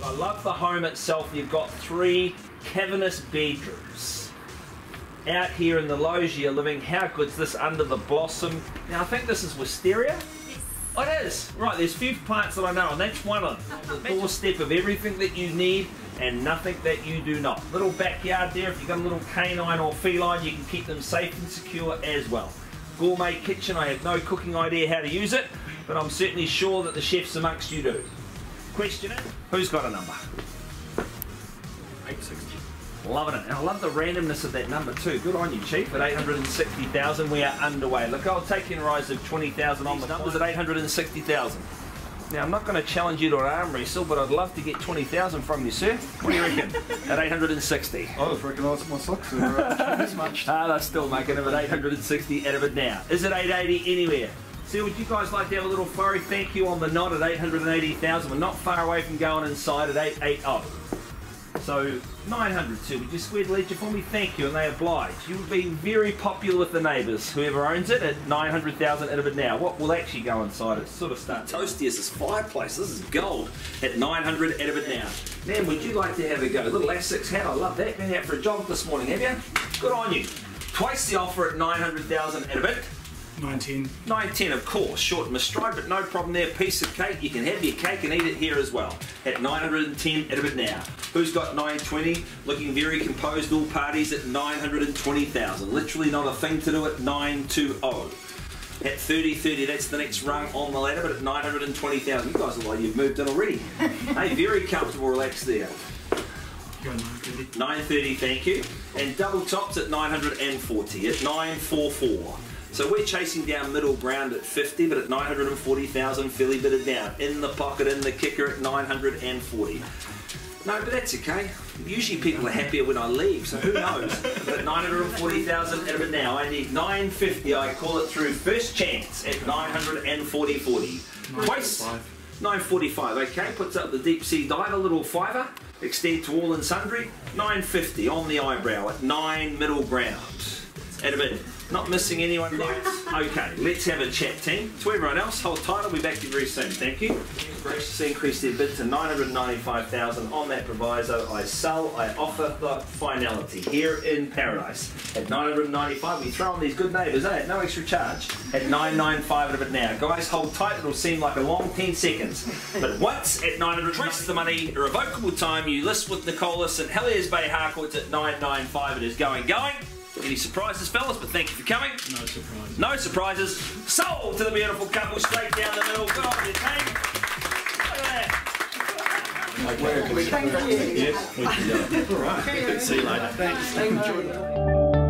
I love the home itself. You've got 3 cavernous bedrooms. Out here in the loggia living Harcourts, this under the blossom. Now I think this is wisteria? Yes. Oh, it is. Right, there's few plants that I know, and that's one of them. The doorstep of everything that you need and nothing that you do not. Little backyard there. If you've got a little canine or feline, you can keep them safe and secure as well. Gourmet kitchen. I have no cooking idea how to use it, but I'm certainly sure that the chefs amongst you do. Question it. Who's got a number? 860. Loving it. And I love the randomness of that number too. Good on you, Chief. At 860,000, we are underway. Look, I'll take in a rise of 20,000 on the numbers at 860,000. Now, I'm not going to challenge you to an arm wrestle, but I'd love to get 20,000 from you, sir. What do you reckon? At 860. I was recognising my socks this much. They're still making them at 860 out of it now. Is it 880 anywhere? See, would you guys like to have a little furry thank you on the nod at 880,000? We're not far away from going inside at 880. So 900 too. Would you square the ledger for me? Thank you, and they oblige. You've been very popular with the neighbours. Whoever owns it at 900,000 out of it now. What will actually go inside? It's sort of starting. Toasty as this fireplace. This is gold at 900 out of it now. Man, would you like to have a go? Little Essex hat. I love that. Been out for a jog this morning, have you? Good on you. Twice the offer at 900,000 out of it. 910. 910, of course, short and stride, but no problem there. Piece of cake, you can have your cake and eat it here as well. At 910 out of it now. Who's got 920? Looking very composed, all parties at 920,000. Literally not a thing to do at 920. At 30, that's the next rung on the ladder, but at 920,000. You guys look like you've moved in already. Hey, very comfortable, relaxed there. 930. 930, thank you. And double tops at 940, at 944. So we're chasing down middle ground at 50, but at 940,000, fairly bitted down. In the pocket, in the kicker at 940. No, but that's okay. Usually people are happier when I leave, so who knows? But at 940,000 out of it now, I need 950. I call it through first chance at 940. Twice. 945, okay. Puts up the deep sea diver, little fiver. Extend to all and sundry. 950 on the eyebrow at 9 middle ground. Out of it. Not missing anyone there. Okay, let's have a chat, team. To everyone else, hold tight. I'll be back to you very soon. Thank you. Graciously increase their bid to 995,000 on that proviso. I sell, I offer the finality here in paradise. At 995, we throw on these good neighbours, eh? At no extra charge. At 995 of it now. Guys, hold tight. It'll seem like a long 10 seconds. But once at 900, rest the money, irrevocable time. You list with Nicola St Heliers Bay Harcourts at 995. It is going. Any surprises, fellas? But thank you for coming. No surprises. No surprises. Sold to the beautiful couple straight down the middle. Good on you, team. Look at that. Thank you. Yes, we can go. All right. See you later. Thanks.